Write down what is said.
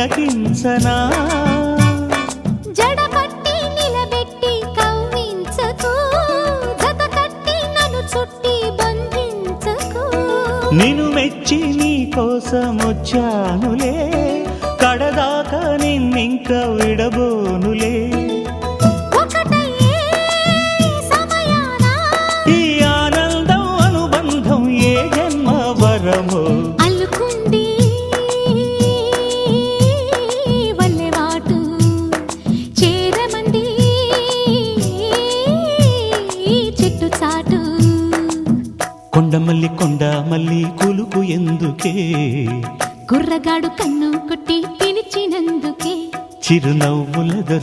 తిలకించనా జడపట్టి నిలబెట్టి కవ్వించకు జత కట్టి నన్ను చుట్టి బంధించకు నిన్ను మెచ్చి నీ కోసం వచ్చానులే కడదాకా నిన్నింక విడబోనులే ఒకటయ్యే సమయాన ఈ ఆనందం అనుబంధం ఏ జన్మ వరమో అల్లుకుంది వల్లెవాటు చేరమంది చెట్టు చాటు కొండ మల్లి కులుకు ఎందుకే కుర్రగాడు కన్ను కొట్టి పిలిచినందుకే చిరునవ్వుల దొర